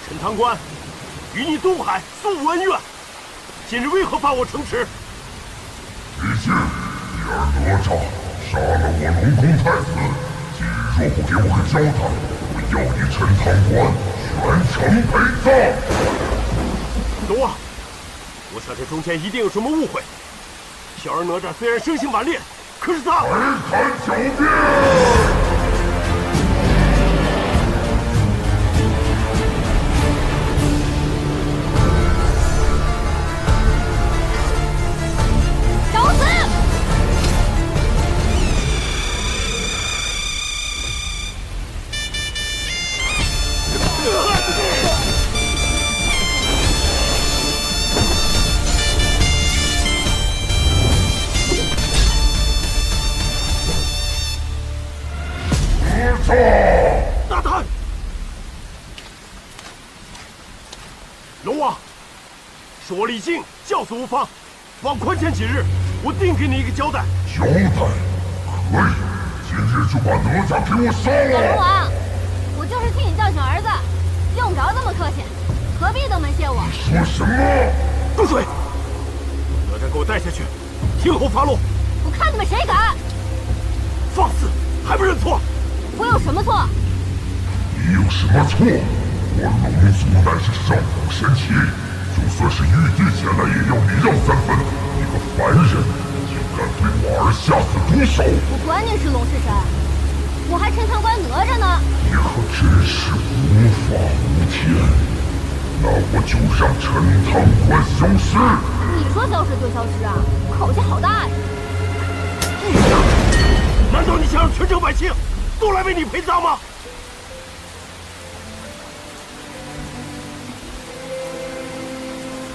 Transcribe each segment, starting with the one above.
陈堂官，与你东海素无恩怨，今日为何犯我城池？毕竟你儿哪吒杀了我龙宫太子，今日若不给我个交代，我要你陈堂官全城陪葬。龙王，我想这中间一定有什么误会。小儿哪吒虽然生性顽劣，可是他……还敢狡辩！大胆！龙王，是我李靖教唆无方，望宽限几日，我定给你一个交代。交代？可以，今日就把哪吒给我杀了！龙王，我就是替你教训儿子，用不着这么客气，何必登门谢我？你说什么？住嘴！哪吒给我带下去，听候发落。我看你们谁敢！放肆，还不认错？我有什么错？你有什么错？我龙族乃是上古神奇，就算是玉帝前来，也要礼让3分。你个凡人，竟敢对我儿下此毒手！我管你是龙是神，我还陈堂官哪吒呢！你可真是无法无天！那我就让陈堂官消失。你说消失就消失啊？口气好大呀！难道你想让全城百姓都来为你陪葬吗？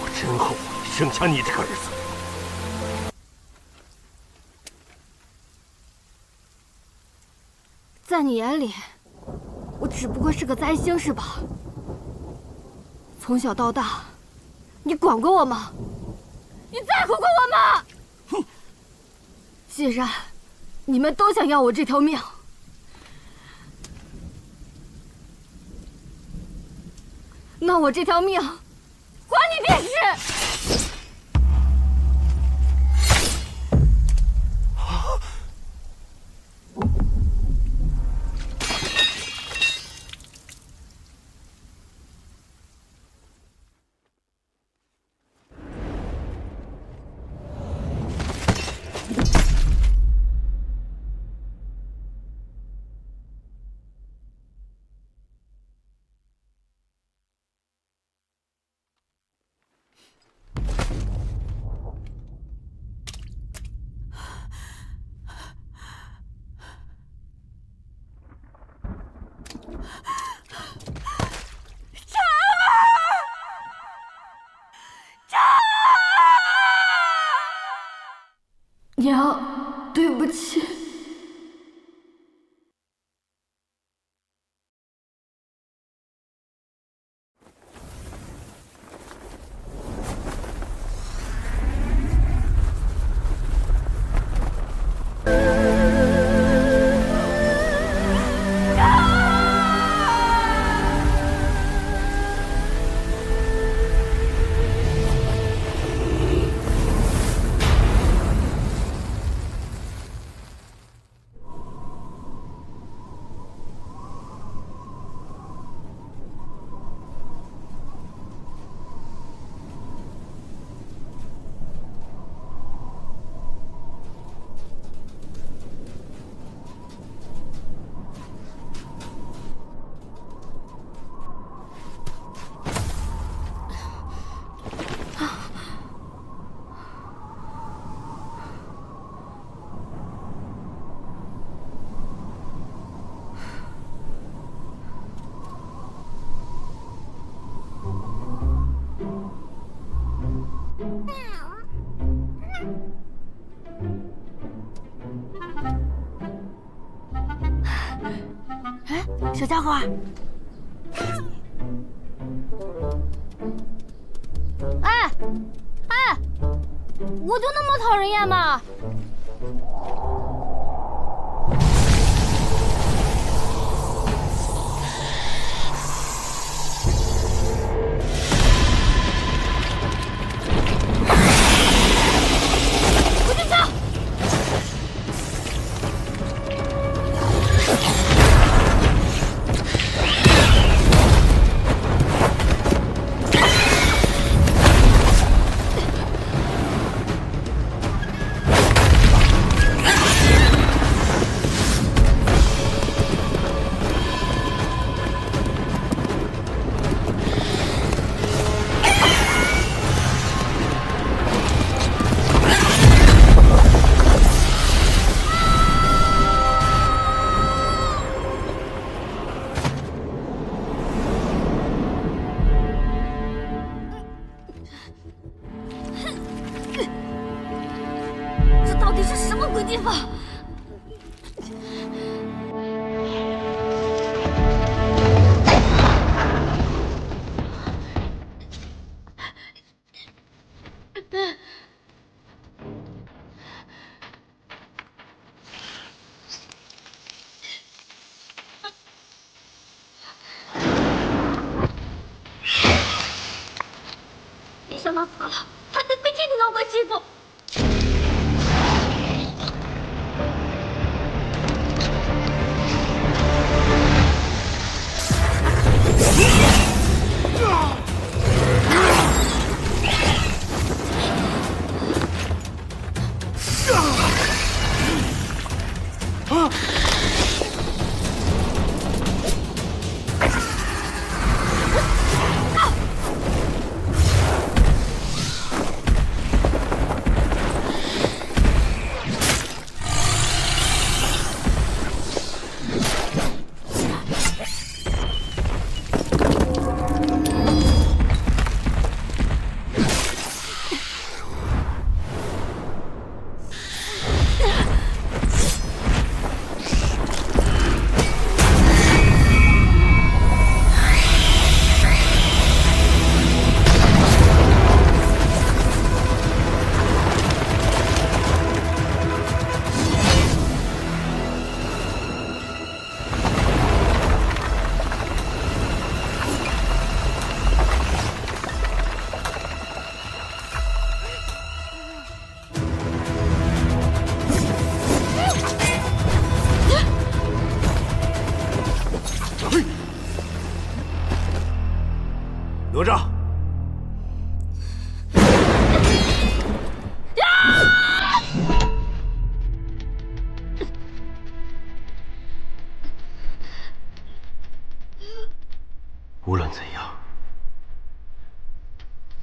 我真后悔生下你这个儿子。在你眼里，我只不过是个灾星是吧？从小到大，你管过我吗？你在乎过我吗？哼！既然你们都想要我这条命，那我这条命，管你便是。娘，对不起。哎，小家伙，哎，我就那么讨人厌吗？地方。没想到死了，他被天庭妖怪欺负。 哪吒，无论怎样，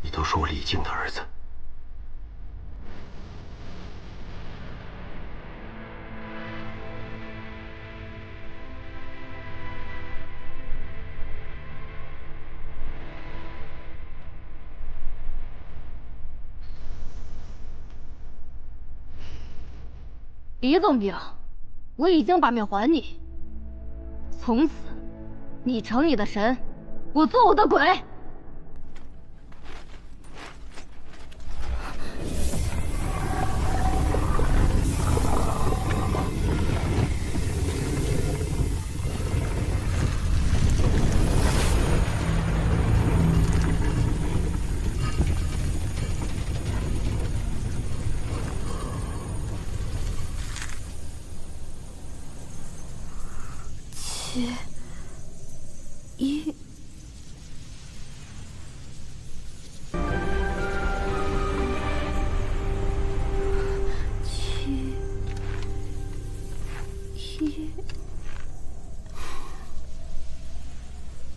你都是我李靖的儿子。 李总兵，我已经把命还你，从此你成你的神，我做我的鬼。7、1。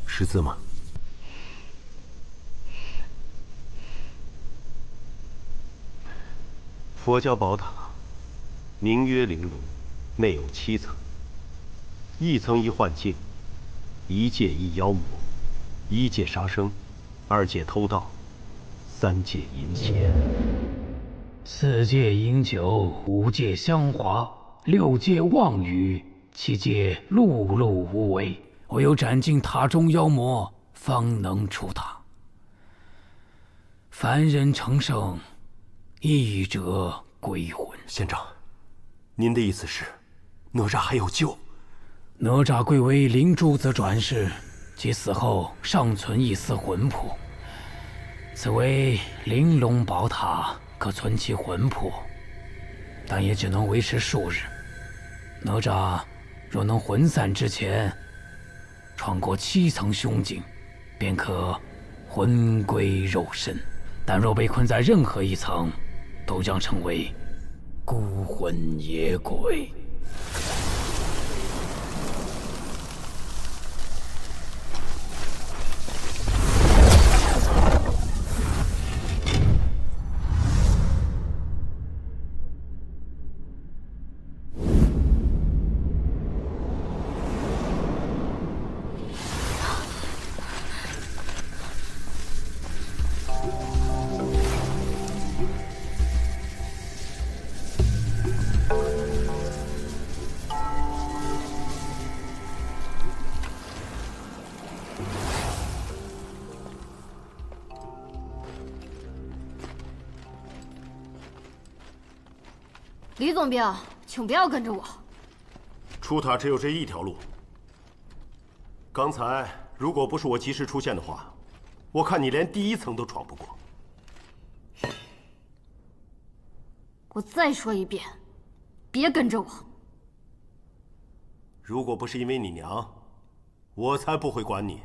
识字吗？佛教宝塔，名曰玲珑，内有7层，一层一幻境，一界一妖魔，一界杀生，二界偷盗，三界淫邪，4界饮酒，5界香华，6界妄语，7界碌碌无为。唯有斩尽塔中妖魔，方能出塔。凡人成圣，一者归魂。县长，您的意思是，哪吒还有救？哪吒贵为灵珠子转世，其死后尚存一丝魂魄。此为玲珑宝塔，可存其魂魄，但也只能维持数日。哪吒若能魂散之前穿过7层凶境，便可魂归肉身；但若被困在任何一层，都将成为孤魂野鬼。李总兵，请不要跟着我。出塔只有这一条路。刚才如果不是我及时出现的话，我看你连第1层都闯不过。我再说一遍，别跟着我。如果不是因为你娘，我才不会管你。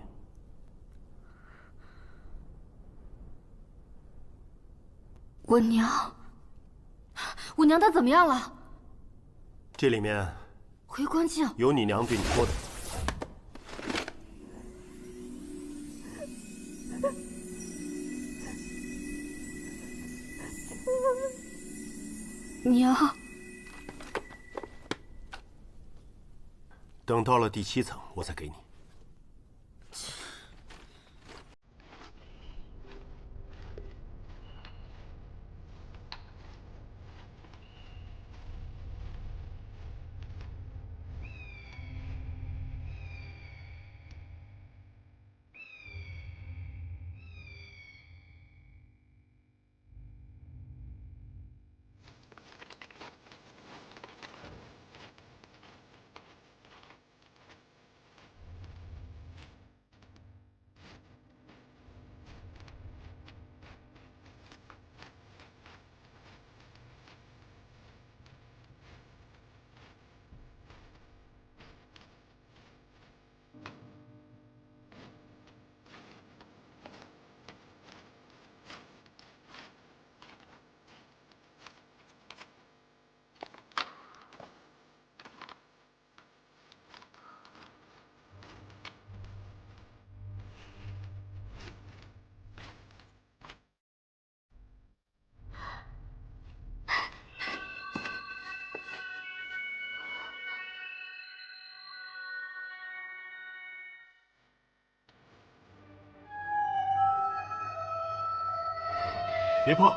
我娘她怎么样了？这里面回光镜有你娘对你说的。娘，等到了第7层，我再给你。别碰！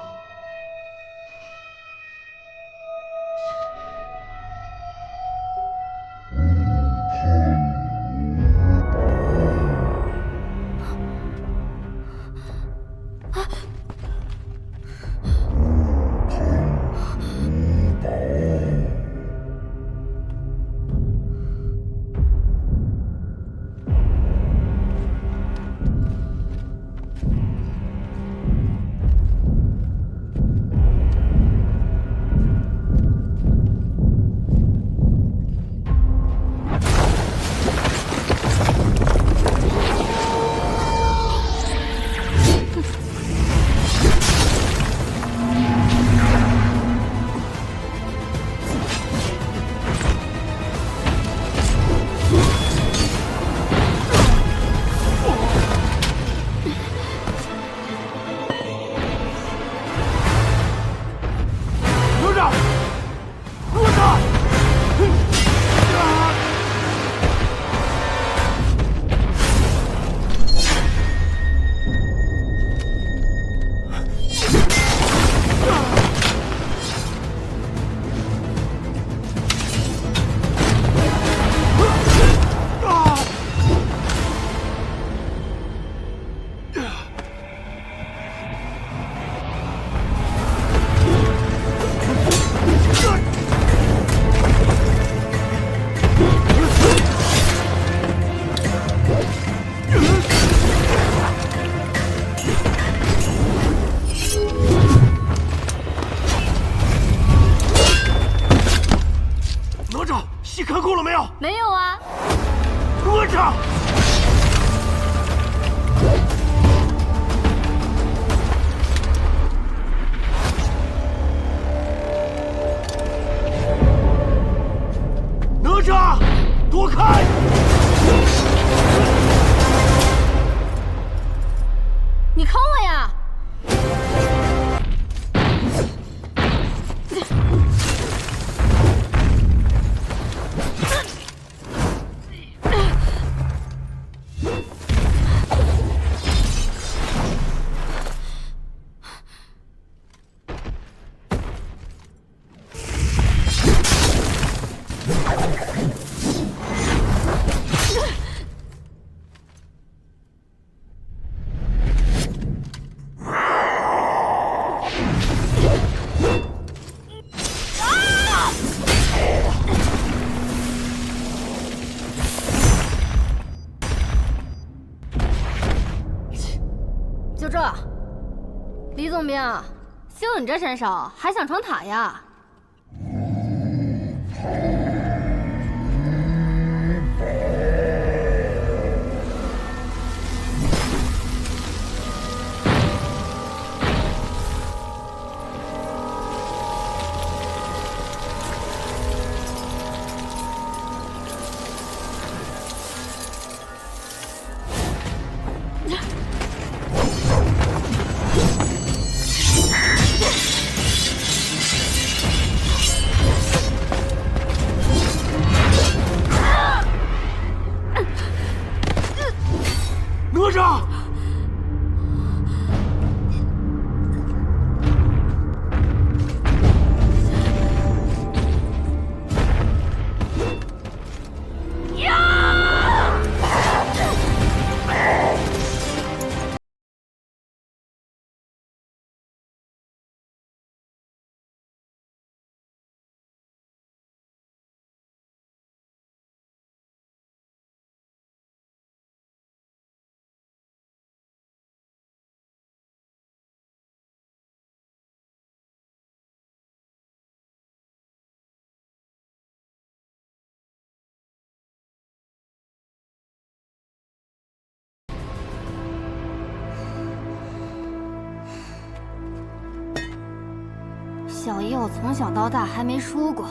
就这。李总兵，就你这身手，还想闯塔呀？哪吒！小爷我从小到大还没输过，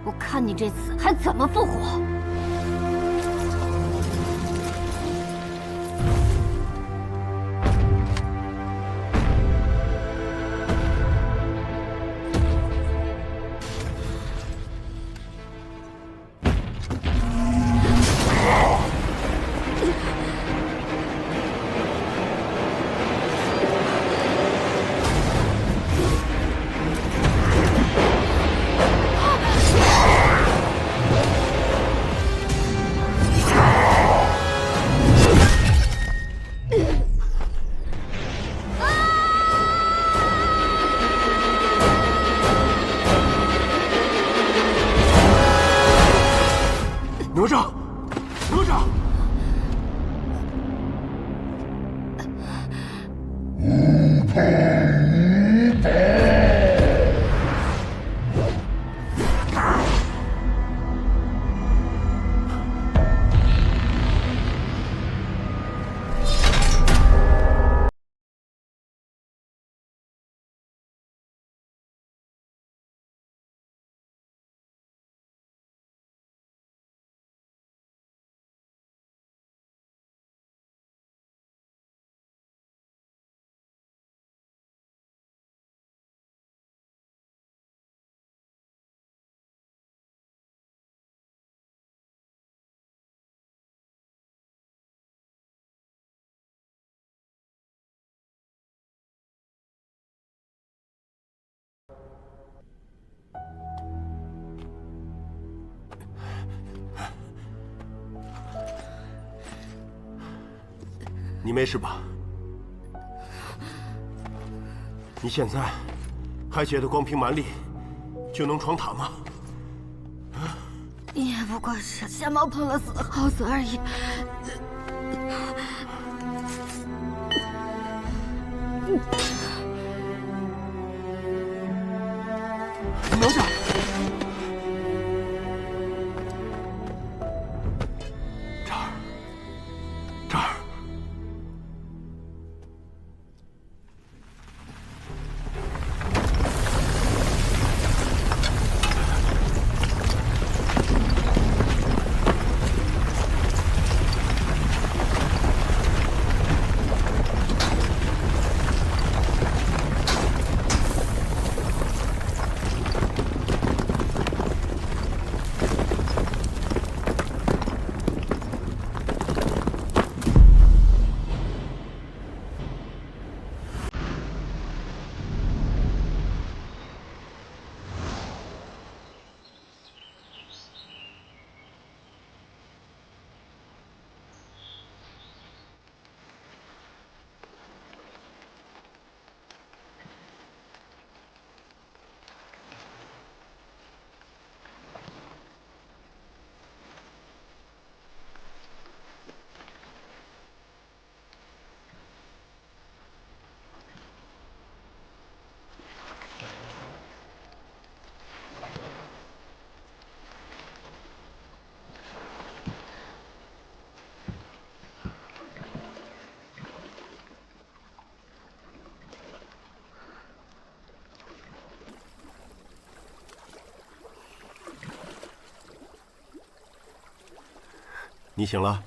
我看你这次还怎么复活！哪吒，哪吒！你没事吧？你现在还觉得光凭蛮力就能闯塔吗？也不过是瞎猫碰了死的耗子而已。哪吒！这儿，这儿。你醒了。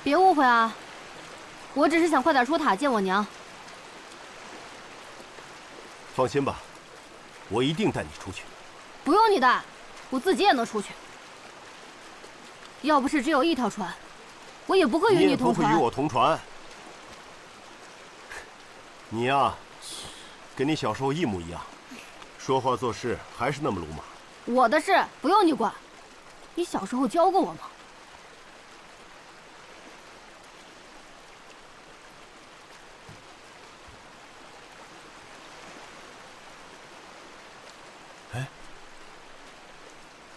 别误会啊，我只是想快点出塔见我娘。放心吧，我一定带你出去。不用你带，我自己也能出去。要不是只有一条船，我也不会与你同船。你也不会与我同船。你呀，跟你小时候一模一样，说话做事还是那么鲁莽。我的事不用你管，你小时候教过我吗？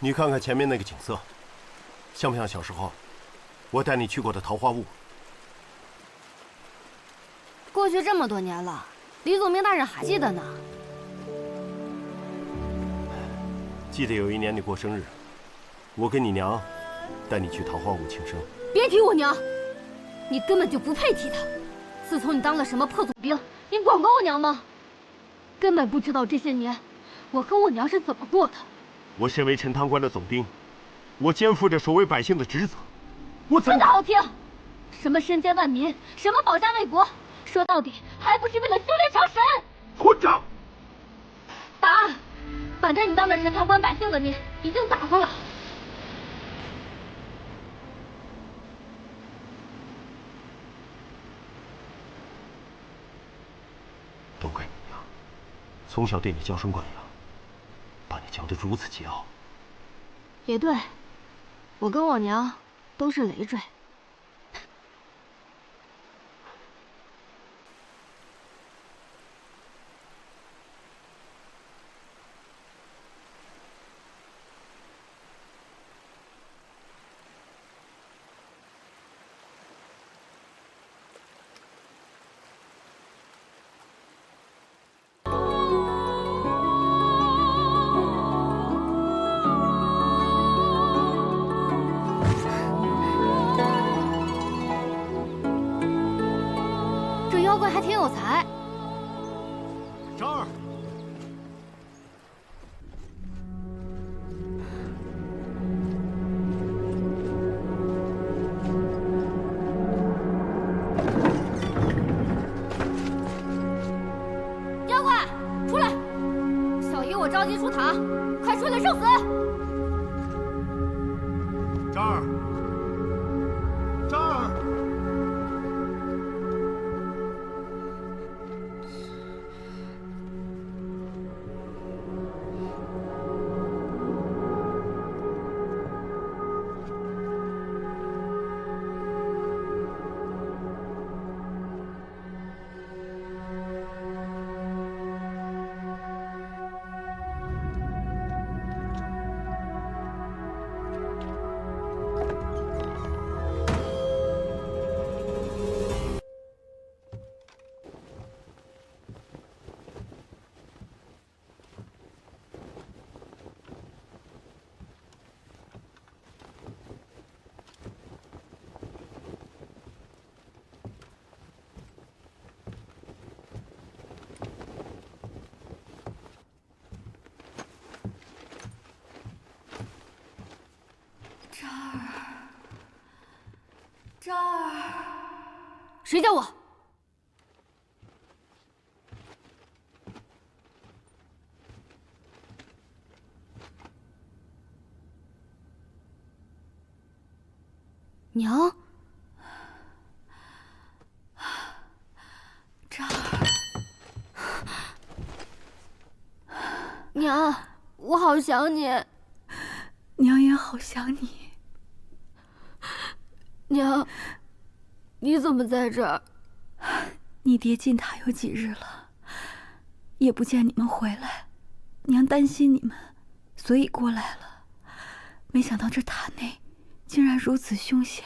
你看看前面那个景色，像不像小时候我带你去过的桃花坞？过去这么多年了，李祖明大人还记得呢。记得有一年你过生日，我跟你娘带你去桃花坞庆生。别提我娘，你根本就不配提她。自从你当了什么破总兵，你管过我娘吗？根本不知道这些年我和我娘是怎么过的。我身为陈塘关的总兵，我肩负着守卫百姓的职责。我怎真的好听，什么身兼万民，什么保家卫国，说到底还不是为了修炼成神。混账！答案，反正你当着陈塘关百姓的面已经打过了。都怪你娘，从小对你娇生惯养，把你教得如此桀骜。也对，我跟我娘都是累赘。妖怪还挺有才。张儿，妖怪，出来！小姨我着急出塔，快出来受死！张儿，张儿。这儿，谁叫我？娘，这儿，娘，我好想你。娘也好想你。娘，你怎么在这儿？你爹进塔有几日了，也不见你们回来，娘担心你们，所以过来了。没想到这塔内竟然如此凶险，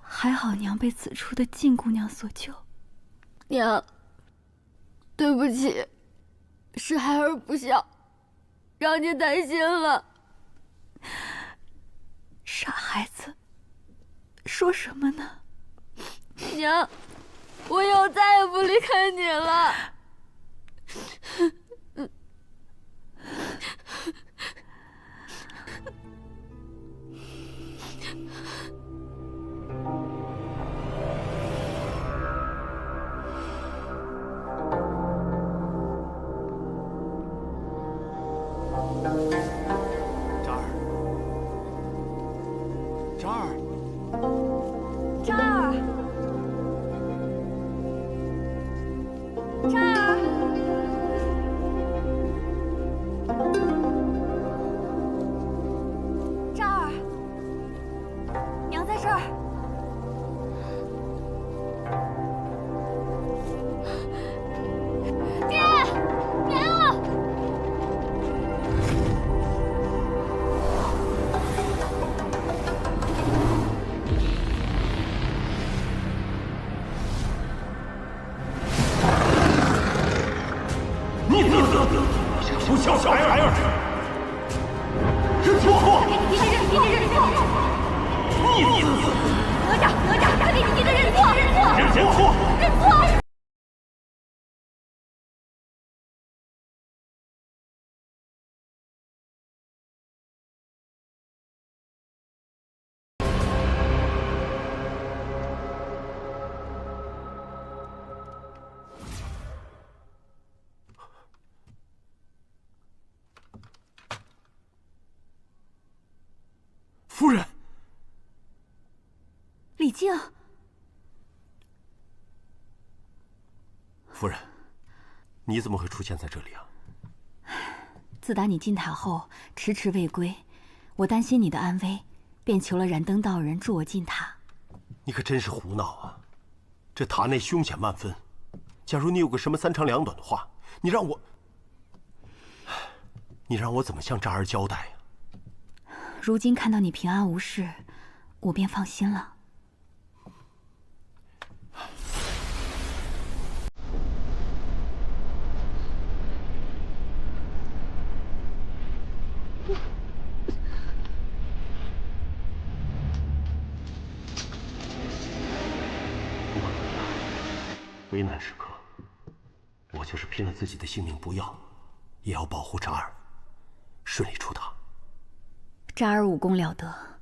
还好娘被此处的静姑娘所救。娘，对不起，是孩儿不孝，让您担心了。傻孩子，说什么呢？娘，我以后再也不离开你了。夫人，李靖，夫人，你怎么会出现在这里啊？自打你进塔后迟迟未归，我担心你的安危，便求了燃灯道人助我进塔。你可真是胡闹啊！这塔内凶险万分，假如你有个什么三长两短的话，你让我怎么向渣儿交代呀？如今看到你平安无事，我便放心了。不管怎么样，危难时刻，我就是拼了自己的性命不要，也要保护渣儿顺利出塔。渣儿武功了得，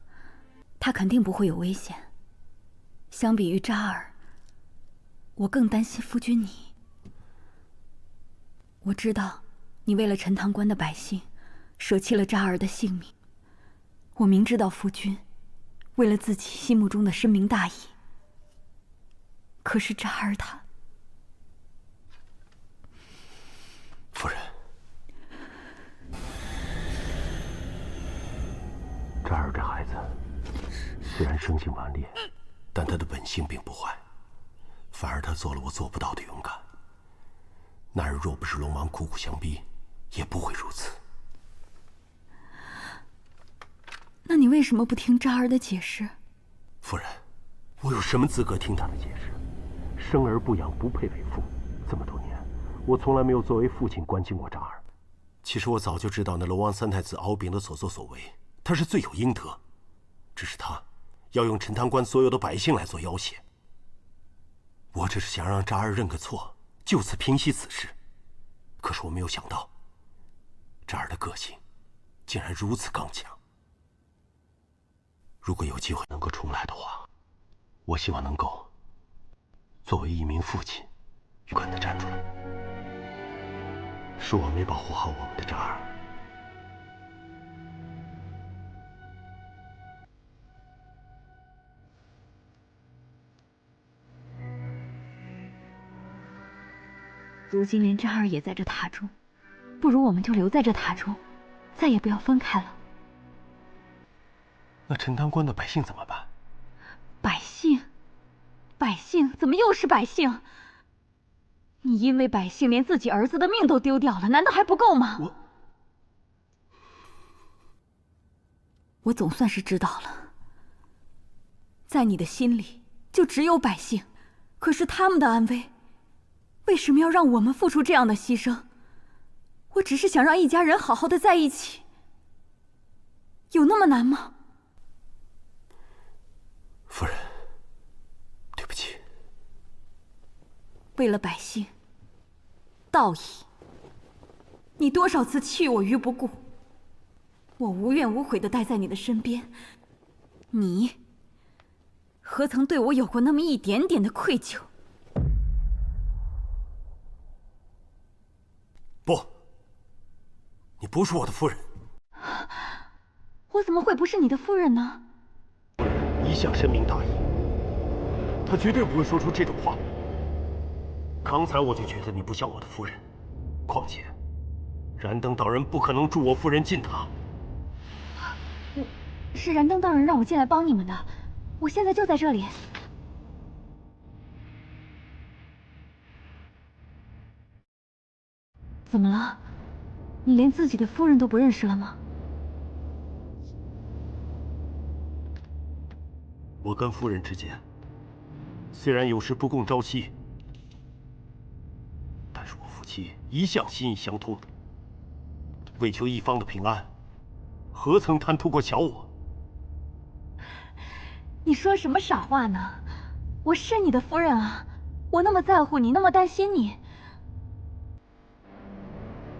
他肯定不会有危险。相比于渣儿，我更担心夫君你。我知道你为了陈塘关的百姓，舍弃了渣儿的性命。我明知道夫君为了自己心目中的深明大义，可是渣儿他……夫人，渣儿这孩子虽然生性顽劣，但他的本性并不坏，反而他做了我做不到的勇敢。那日若不是龙王苦苦相逼，也不会如此。那你为什么不听渣儿的解释？夫人，我有什么资格听他的解释？生而不养，不配为父。这么多年，我从来没有作为父亲关心过渣儿。其实我早就知道那龙王三太子敖丙的所作所为，他是罪有应得。只是他要用陈塘关所有的百姓来做要挟。我只是想让渣儿认个错，就此平息此事。可是我没有想到，渣儿的个性竟然如此刚强。如果有机会能够重来的话，我希望能够作为一名父亲，勇敢地站出来。是我没保护好我们的渣儿。如今连渣儿也在这塔中，不如我们就留在这塔中，再也不要分开了。那陈塘关的百姓怎么办？百姓？百姓？怎么又是百姓？你因为百姓连自己儿子的命都丢掉了，难道还不够吗？我总算是知道了，在你的心里就只有百姓，可是他们的安危，为什么要让我们付出这样的牺牲？我只是想让一家人好好的在一起，有那么难吗？夫人，对不起。为了百姓，道义，你多少次弃我于不顾，我无怨无悔的待在你的身边，你何曾对我有过那么一点点的愧疚？不，你不是我的夫人。我怎么会不是你的夫人呢？一向深明大义，他绝对不会说出这种话。刚才我就觉得你不像我的夫人，况且，燃灯道人不可能助我夫人进塔。是燃灯道人让我进来帮你们的，我现在就在这里。怎么了？你连自己的夫人都不认识了吗？我跟夫人之间虽然有时不共朝夕，但是我夫妻一向心意相通。为求一方的平安，何曾贪图过小我？你说什么傻话呢？我是你的夫人啊，我那么在乎你，那么担心你，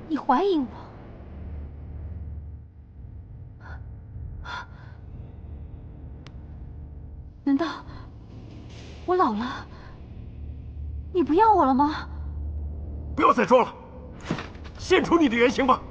你怀疑我？难道我老了，你不要我了吗？不要再装了，现出你的原形吧！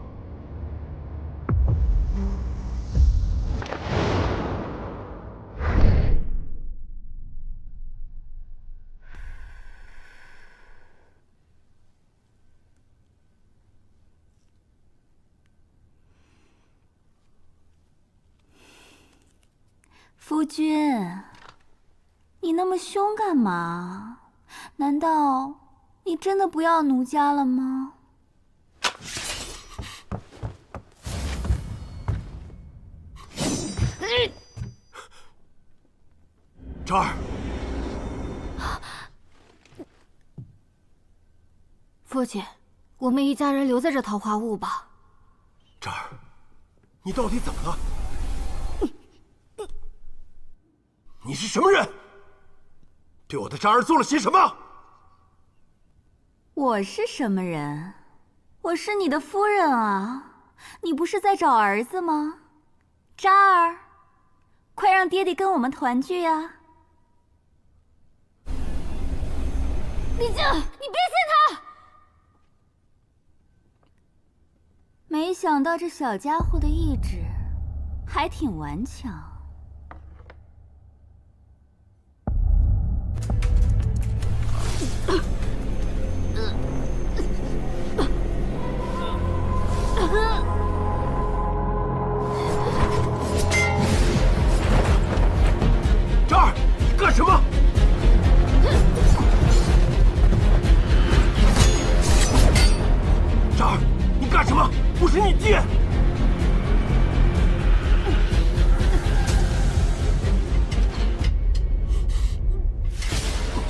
夫君，你那么凶干嘛？难道你真的不要奴家了吗？昭儿，父亲，我们一家人留在这桃花坞吧。昭儿，你到底怎么了？你是什么人？对我的渣儿做了些什么？我是什么人？我是你的夫人啊！你不是在找儿子吗？渣儿，快让爹爹跟我们团聚啊！丽静，你别信他！没想到这小家伙的意志还挺顽强。渣儿，你干什么？渣儿，你干什么？我是你爹！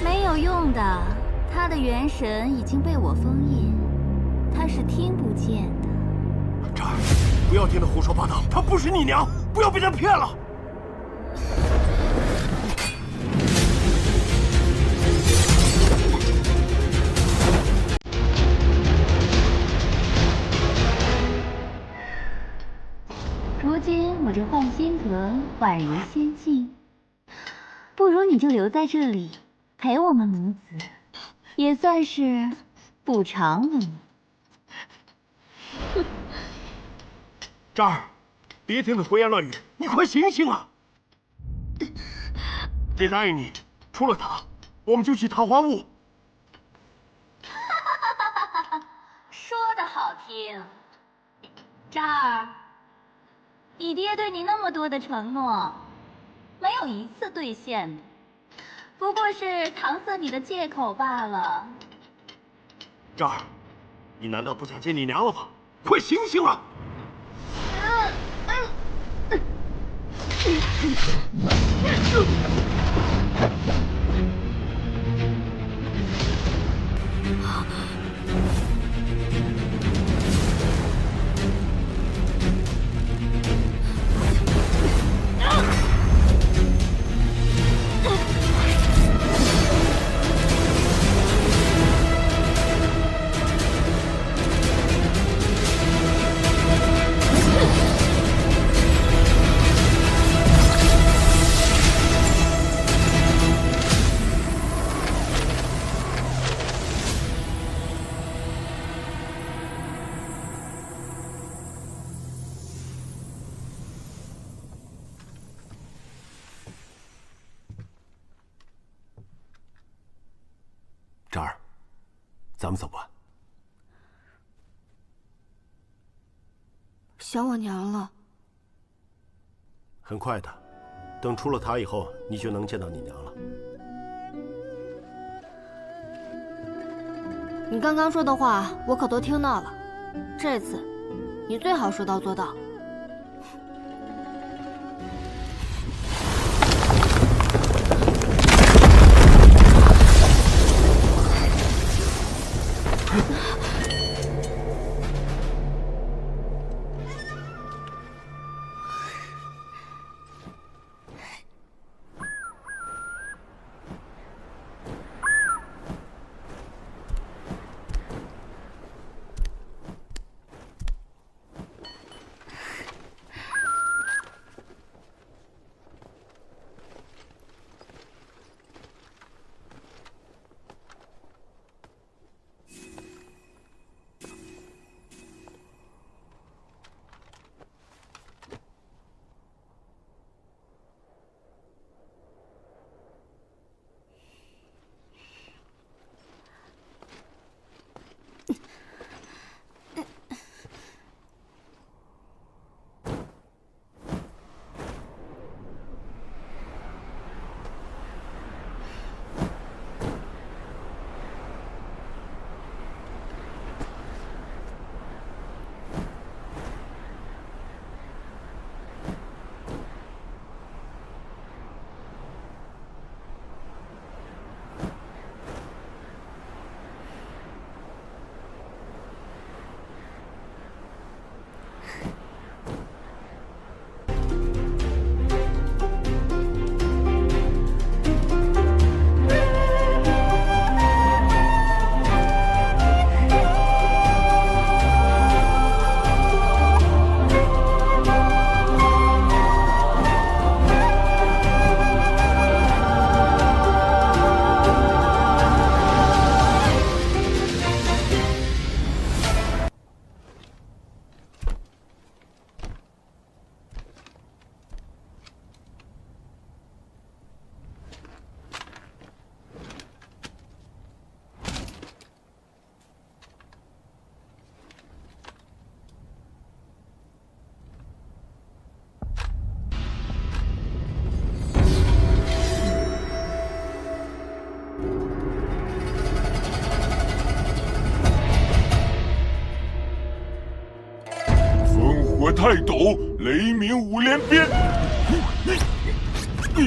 没有用的，他的元神已经被我封印，他是听不见的。渣儿，不要听他胡说八道，她不是你娘，不要被他骗了。如今我这幻心阁宛如仙境，不如你就留在这里陪我们母子，也算是补偿了你。渣儿，别听他胡言乱语，你快醒醒啊！爹答应你，出了塔，我们就去桃花坞。说的好听，渣儿，你爹对你那么多的承诺，没有一次兑现的，不过是搪塞你的借口罢了。渣儿，你难道不想见你娘了吗？快醒醒啊！渣儿，咱们走吧。想我娘了。很快的，等出了塔以后，你就能见到你娘了。你刚刚说的话，我可都听到了。这次，你最好说到做到。泰斗，雷鸣五连鞭。接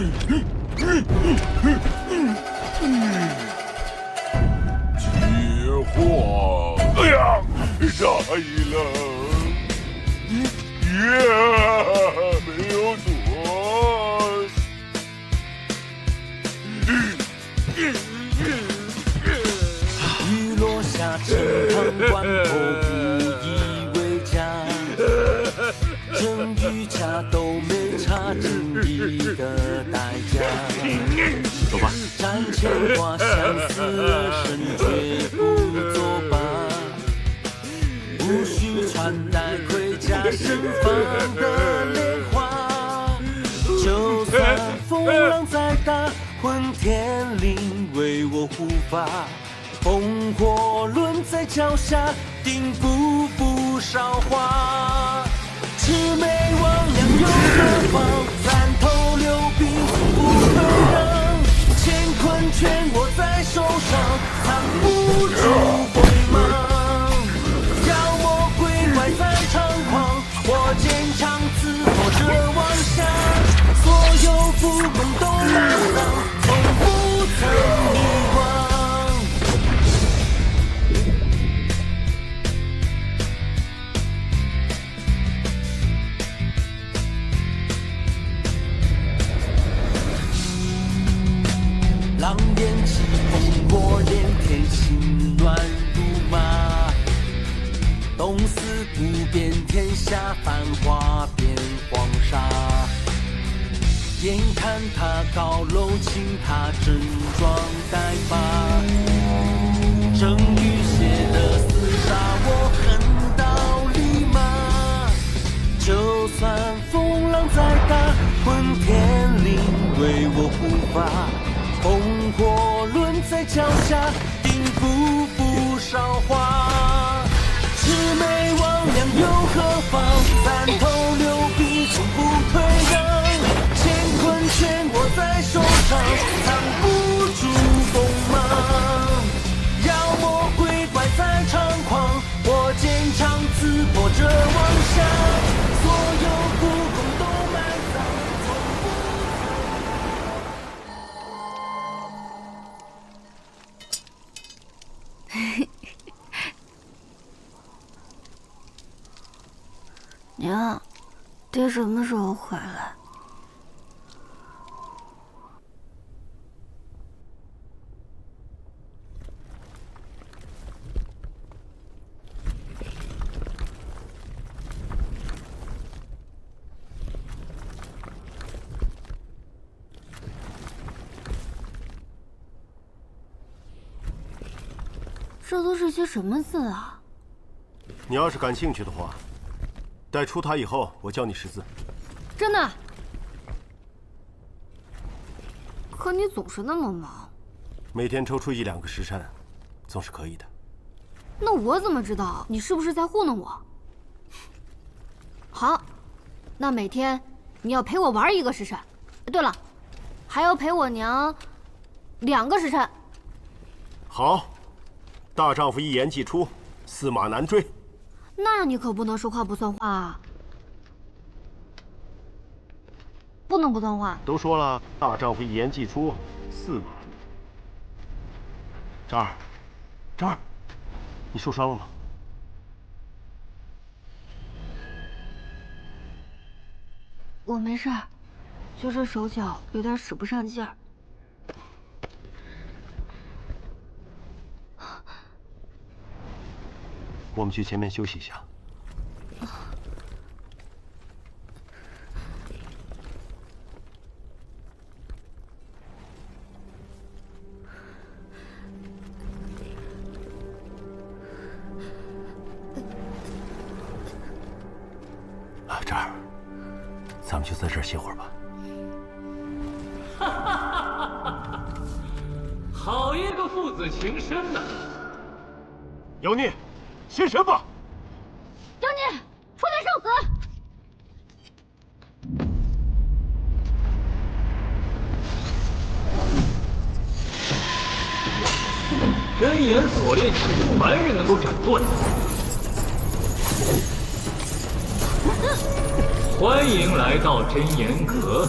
话，哎呀，大意了，没有错。雨落下，城旁关头不以为家。真与假都没差金币的代价。走吧。战前花相思而生，绝不作罢。无需穿戴盔甲，盛放的莲花。就算风浪再大，混天绫为我护法。烽火轮在脚下，定不负韶华。魑魅魍魉有何妨？三头六臂不可让。乾坤全握在手上，藏不住锋芒。妖魔鬼怪在猖狂，我坚强伺候着妄想。所有浮梦都拉上，从不曾遗忘。狼烟起，烽火连天，心乱如麻。东司不变天下，繁华变黄沙。眼看他高楼倾塌，整装待发。正欲写的厮杀，我横刀立马。就算风浪再大，混天绫为我护法。烽火轮在脚下，定步步韶华。魑魅魍魉又何妨？三头六臂从不退让。乾坤全握在手上，藏不住锋芒。妖魔鬼怪在猖狂，我剑长刺破这妄想。所有蜈蚣都埋葬，从不。娘，爹什么时候回来？这都是些什么字啊？你要是感兴趣的话，待出塔以后，我教你识字。真的？可你总是那么忙。每天抽出1-2个时辰，总是可以的。那我怎么知道你是不是在糊弄我？好，那每天你要陪我玩1个时辰。对了，还要陪我娘2个时辰。好，大丈夫一言既出，驷马难追。那你可不能说话不算话啊！不能不算话。都说了，大丈夫一言既出，驷马。张儿，你受伤了吗？我没事儿，就是手脚有点使不上劲儿。我们去前面休息一下。这儿，咱们就在这儿歇会儿吧。哈哈哈哈！好一个父子情深呐！妖孽，现身吧！妖孽，出来受死！真言锁链，凡人能够斩断。欢迎来到真言阁。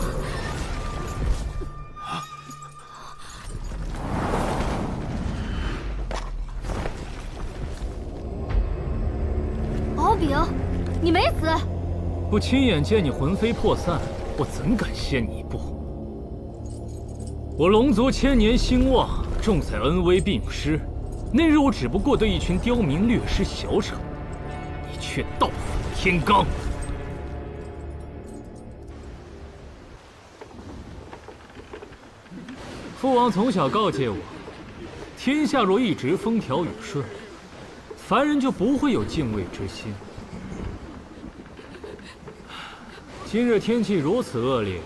敖丙，你没死。不亲眼见你魂飞魄散，我怎敢先你一步？我龙族千年兴旺，重在恩威并施。那日我只不过对一群刁民略施小惩，你却盗斧天罡。父王从小告诫我，天下若一直风调雨顺，凡人就不会有敬畏之心。今日天气如此恶劣，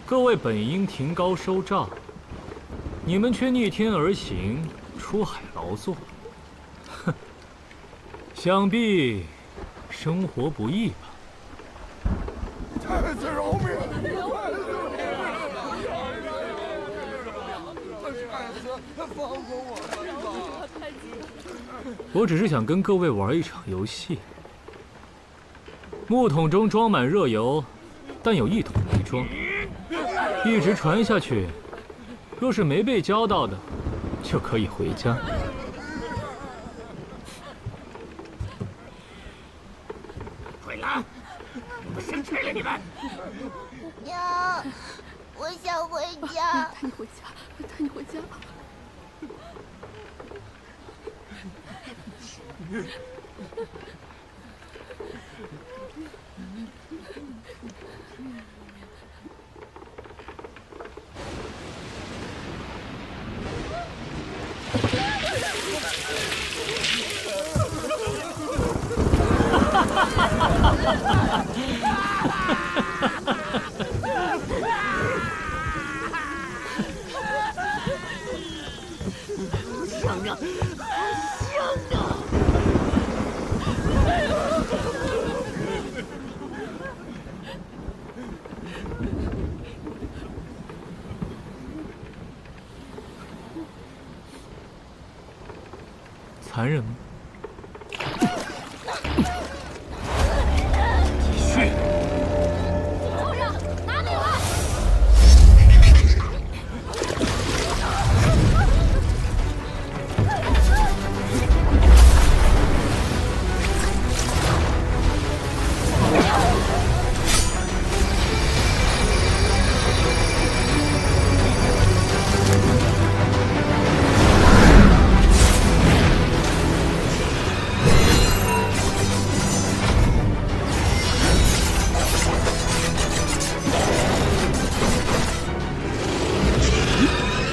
各位本应停高收帐，你们却逆天而行，出海劳作。哼，想必生活不易吧？太子饶命！放过我吧！我只是想跟各位玩一场游戏。木桶中装满热油，但有1桶没装，一直传下去。若是没被浇到的，就可以回家。鬼狼，我生气了你们！娘，我想回家。带你回家，带你回家。想让残忍吗？继续。畜生，拿给我！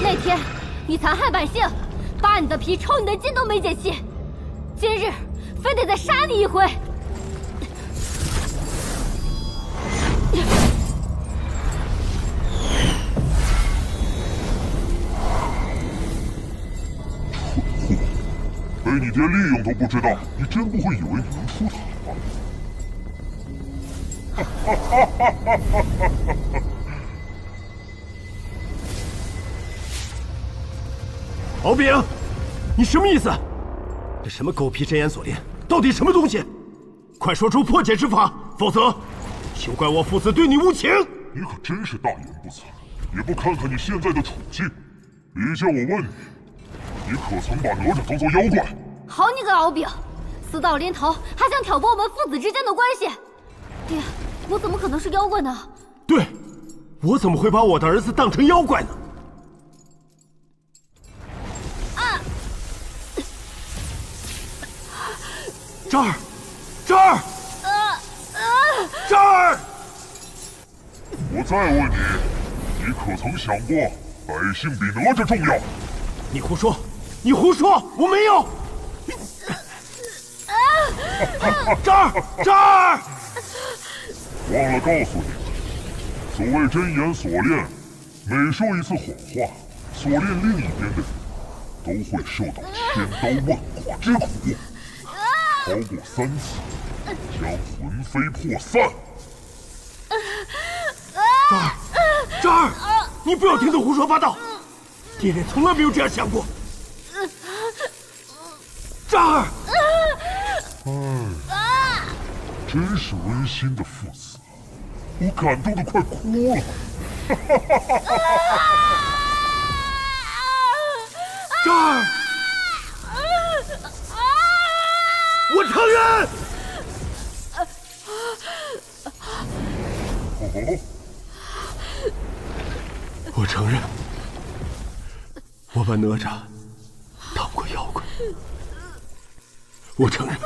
那天你残害百姓，扒你的皮、抽你的筋都没解气，今日非得再杀你一回。被你爹利用都不知道，你真不会以为你能出塔吗？敖丙，你什么意思？这什么狗皮真言锁链，到底什么东西？快说出破解之法，否则休怪我父子对你无情！你可真是大言不惭，也不看看你现在的处境。李叫我问你，你可曾把哪吒当作妖怪？好你个敖丙，死到临头还想挑拨我们父子之间的关系！爹，我怎么可能是妖怪呢？对，我怎么会把我的儿子当成妖怪呢？这儿，这儿，这儿！我再问你，你可曾想过，百姓比哪吒重要？你胡说！你胡说！我没有！这儿，这儿！忘了告诉你们，所谓真言锁链，每说一次谎话，锁链另一边的人都会受到千刀万剐之苦。超过3次，将魂飞魄散。这儿，你不要听他胡说八道，爹爹从来没有这样想过。这儿，真是温馨的父子，我感动得快哭了。这儿。我承认。我承认，我把哪吒当过妖怪。我承认，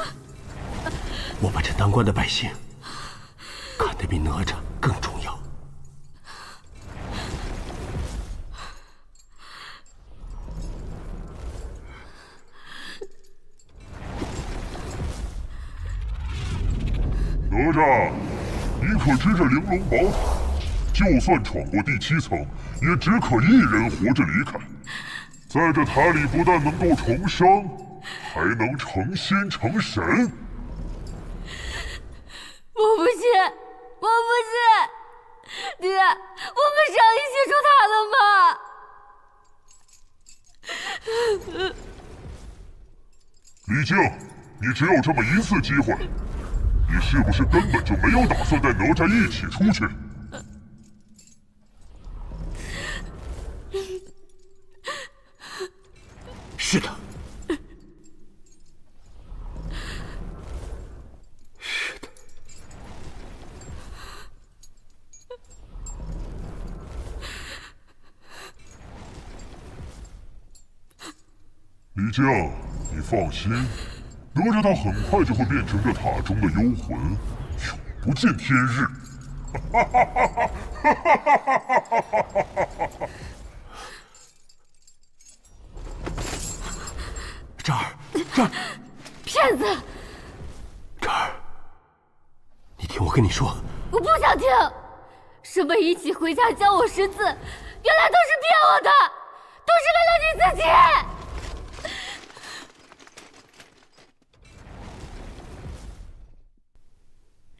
我把这当官的百姓看得比哪吒更重要。哪吒，你可知这玲珑宝塔，就算闯过第7层，也只可1人活着离开。在这塔里，不但能够重生，还能成仙成神。我不信，我不信，爹，我们上一起出塔的吗？李靖，你只有这么1次机会。你是不是根本就没有打算带哪吒一起出去？是的，是的。李靖，你放心。哪吒他很快就会变成这塔中的幽魂，永不见天日。这儿，这儿，骗子！这儿，你听我跟你说，我不想听。什么一起回家教我识字，原来都是骗我的，都是为了你自己。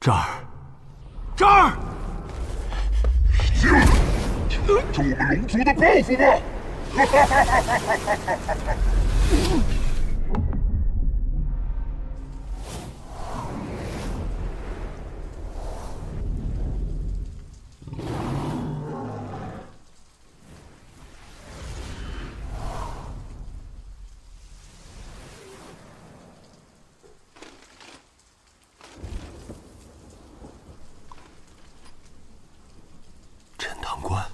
这儿，这儿，行，听着我们龙族的报复吧！堂关，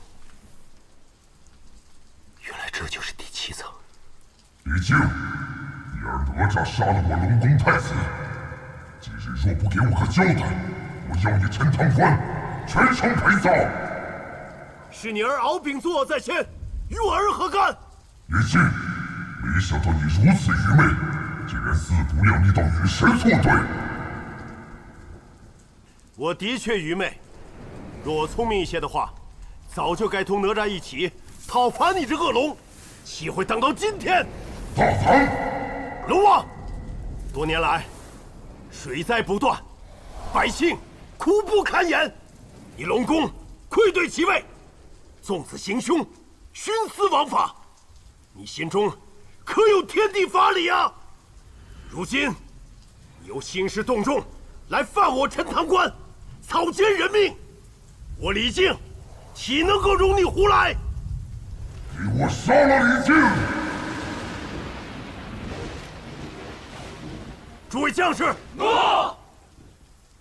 原来这就是第7层。李靖，你儿哪吒杀了我龙宫太子，今日若不给我个交代，我要你陈塘关全城陪葬。是你儿敖丙作恶在先，与我儿何干？李靖，没想到你如此愚昧，竟然自不量力到与神作对。我的确愚昧，若我聪明一些的话，早就该同哪吒一起讨伐你这恶龙，岂会等到今天？大唐龙王，多年来水灾不断，百姓苦不堪言，你龙宫愧对其位，纵子行凶，徇私枉法，你心中可有天地法理啊？如今你又兴师动众来犯我陈塘关，草菅人命，我李靖岂能够容你胡来？给我杀了李靖！诸位将士，诺！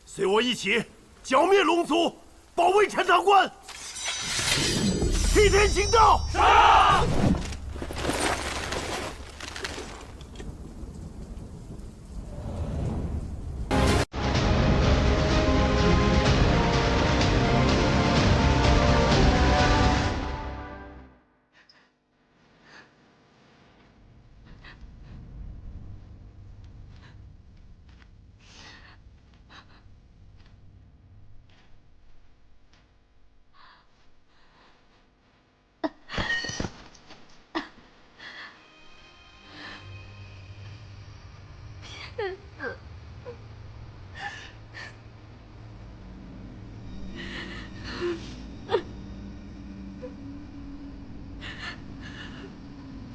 随我一起剿灭龙族，保卫陈塘关。替天行道！杀！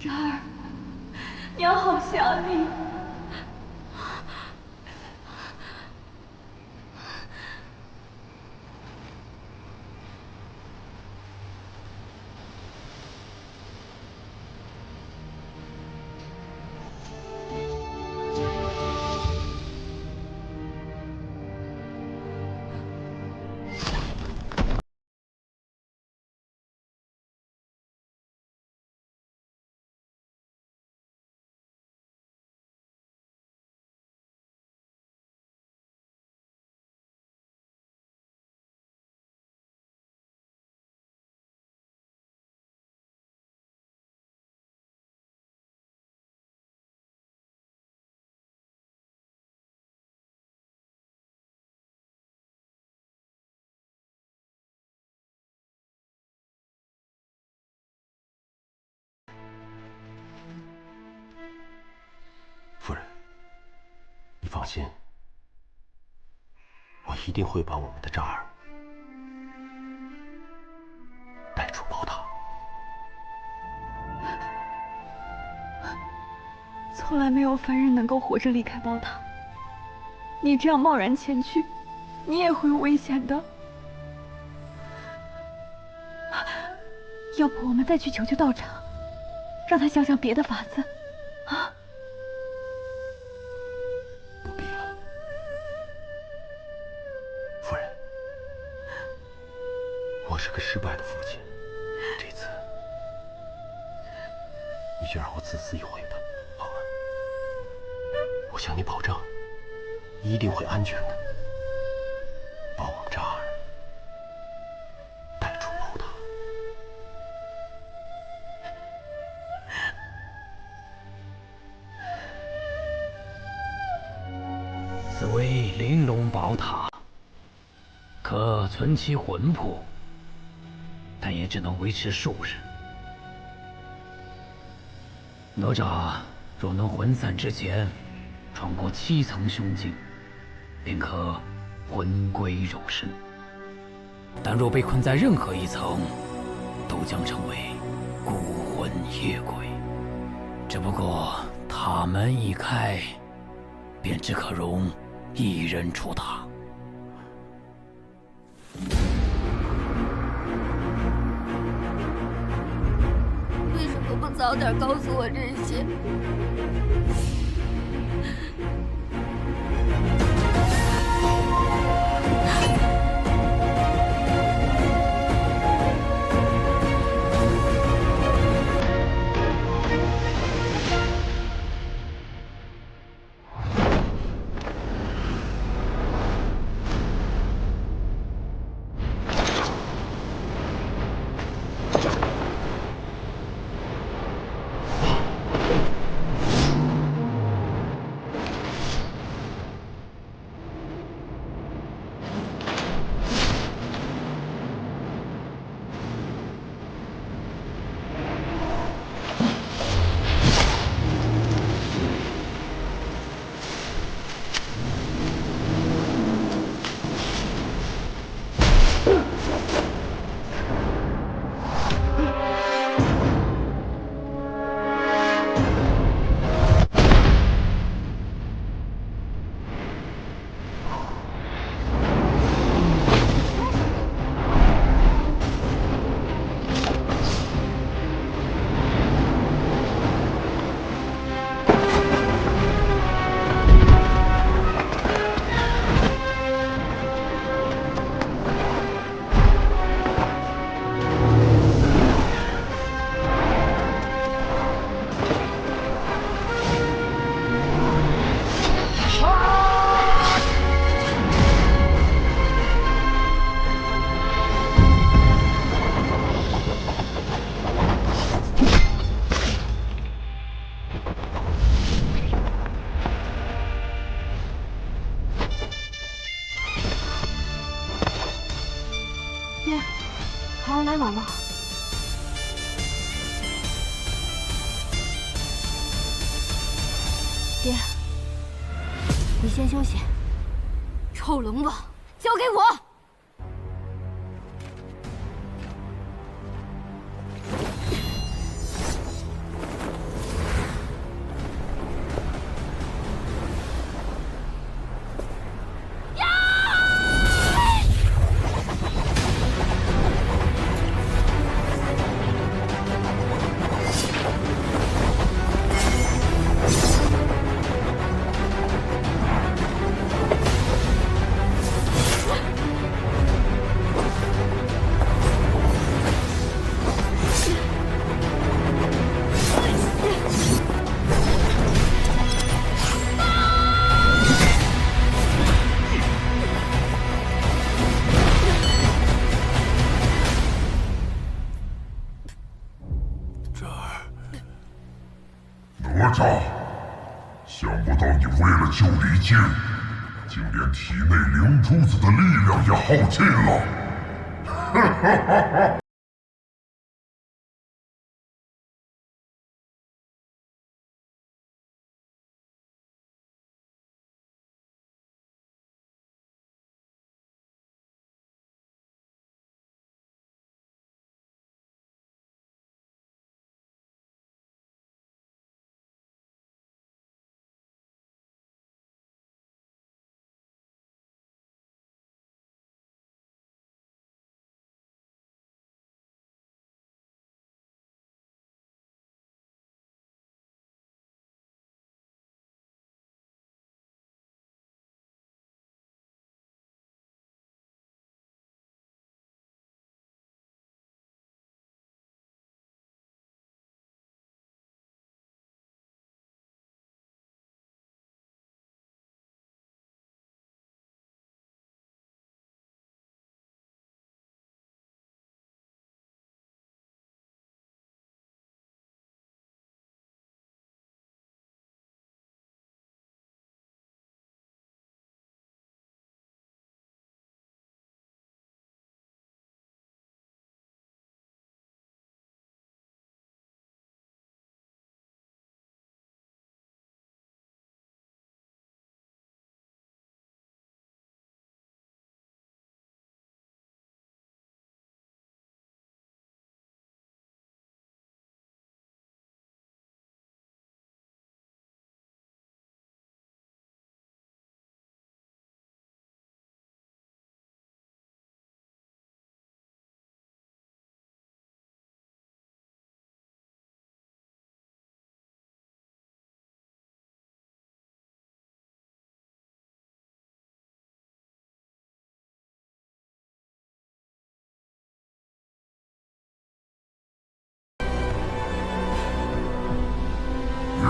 渣儿，娘好想你。夫人，你放心，我一定会把我们的渣儿带出宝塔。从来没有凡人能够活着离开宝塔，你这样贸然前去，你也会有危险的。要不我们再去求求道长，让他想想别的法子，啊？不必了，夫人，我是个失败的父亲，这次你就让我自私一回吧，好吗？我向你保证，一定会安全的，把我们渣儿带出宝塔。此为玲珑宝塔，可存其魂魄，但也只能维持数日。哪吒若能魂散之前穿过7层凶境，便可魂归肉身；但若被困在任何一层，都将成为孤魂野鬼。只不过塔门一开，便只可容一人出塔。为什么不早点告诉我这些？好，来姥姥。爹，你先休息。臭龙王，交给我。哪吒，想不到你为了救李靖，竟连体内灵珠子的力量也耗尽了。哈哈哈哈！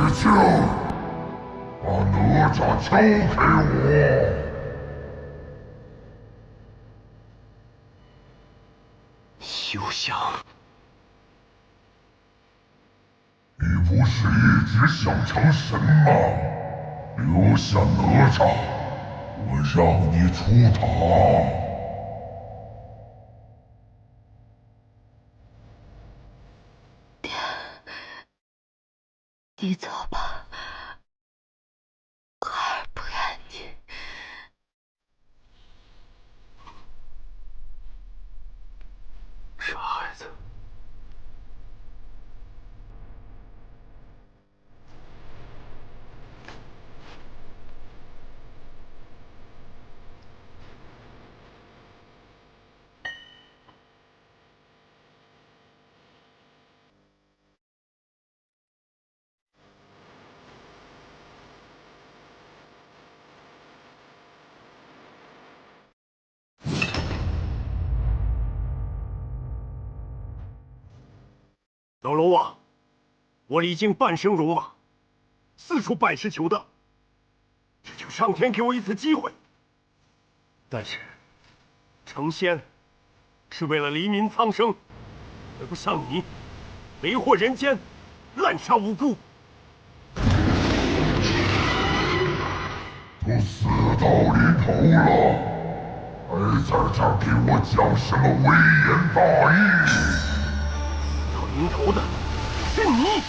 李靖，把哪吒交给我！休想！你不是一直想成神吗？留下哪吒，我让你出塔。你走吧，孩儿不怨你。傻孩子。老龙王，我李靖半生戎马，四处拜师求道，只求上天给我一次机会。但是，成仙是为了黎民苍生，而不像你，为祸人间，滥杀无辜。都死到临头了，还在这儿给我讲什么微言大义？到临头的是你！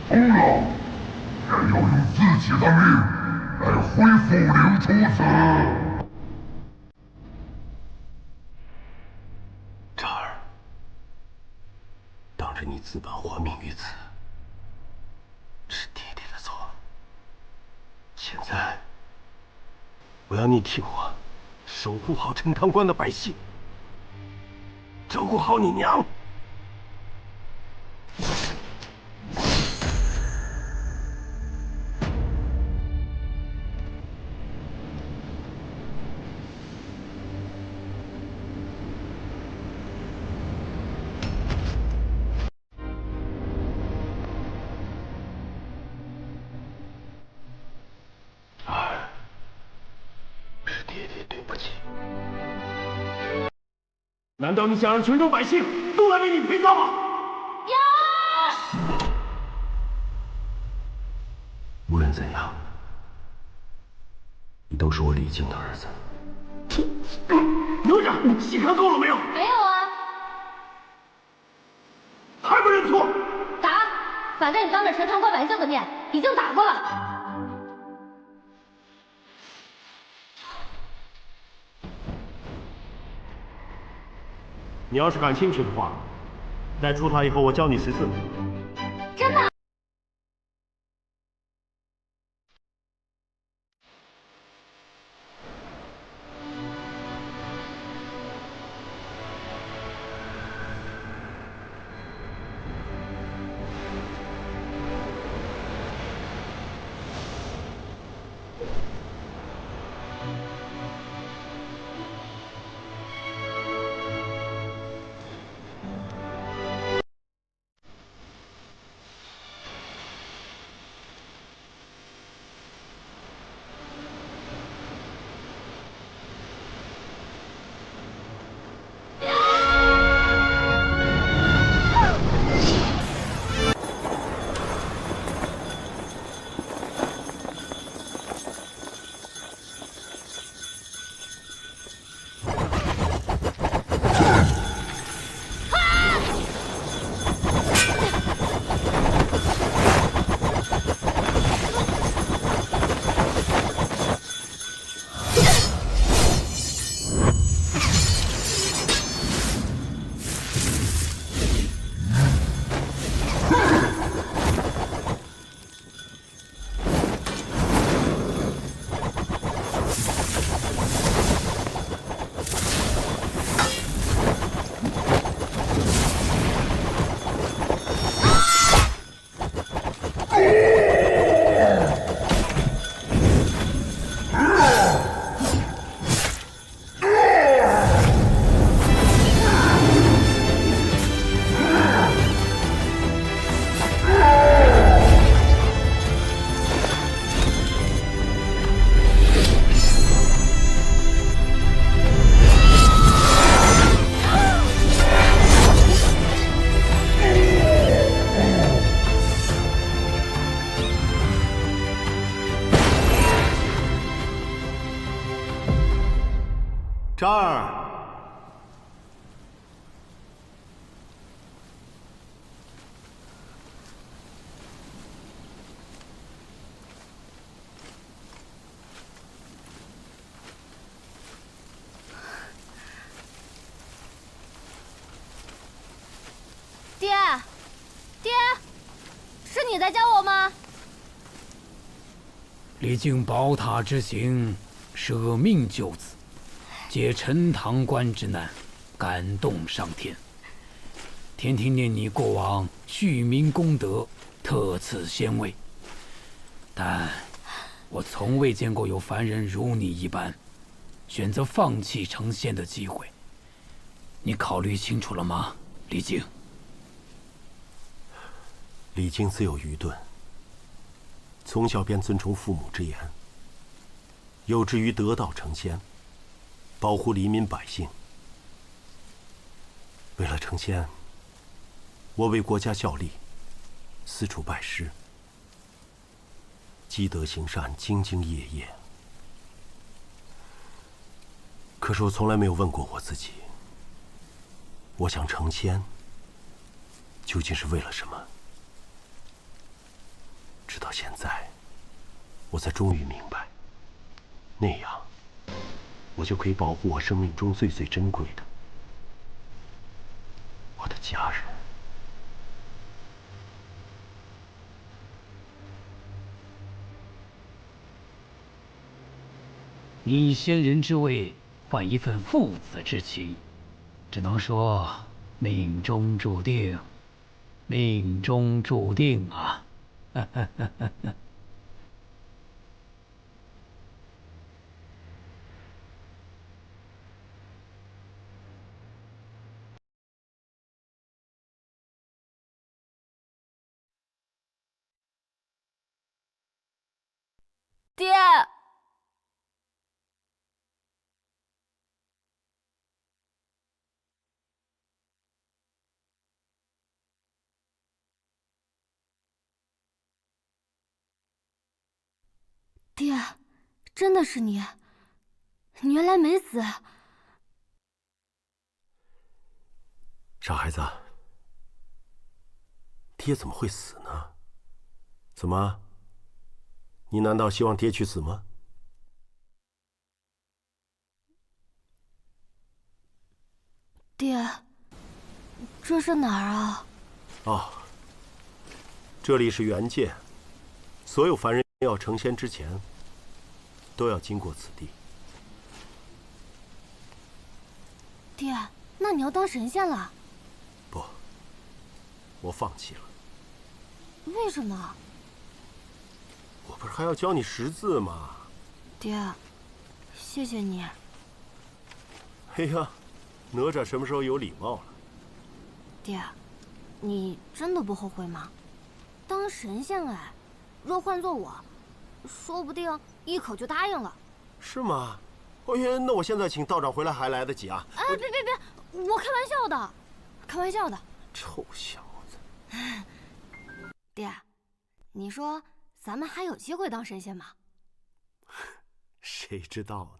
疯了！也要用自己的命来恢复灵珠子。渣儿，当着你自把还命于此，是爹爹的错。现在，我要你替我守护好陈塘关的百姓，照顾好你娘。难道你想让泉州百姓都来为你陪葬吗？无论怎样，你都是我李靖的儿子。哪吒，戏看够了没有？没有啊。还不认错？打！反正你当着陈塘关百姓的面已经打过了。你要是感兴趣的话，待出塔以后，我教你14。真的？渣儿，爹，爹，是你在教我吗？李靖宝塔之行，舍命救子，解陈塘关之难，感动上天。天庭念你过往恤民功德，特赐仙位。但我从未见过有凡人如你一般，选择放弃成仙的机会。你考虑清楚了吗，李靖？李靖自有愚钝，从小便尊崇父母之言，有志于得道成仙，保护黎民百姓。为了成仙，我为国家效力，四处拜师，积德行善，兢兢业业。可是我从来没有问过我自己，我想成仙究竟是为了什么？直到现在，我才终于明白，那样我就可以保护我生命中最最珍贵的我的家人。以仙人之位换一份父子之情，只能说命中注定，命中注定啊！爹，爹，真的是你，你原来没死。傻孩子，爹怎么会死呢？怎么？你难道希望爹去死吗？爹，这是哪儿啊？哦，这里是元界，所有凡人要成仙之前，都要经过此地。爹，那你要当神仙了？不，我放弃了。为什么？我不是还要教你识字吗？爹，谢谢你。哎呀，哪吒什么时候有礼貌了？爹，你真的不后悔吗？当神仙哎，若换做我，说不定一口就答应了。是吗？哎呀，那我现在请道长回来还来得及啊！哎，别，我开玩笑的，开玩笑的。臭小子！爹，你说咱们还有机会当神仙吗？谁知道呢？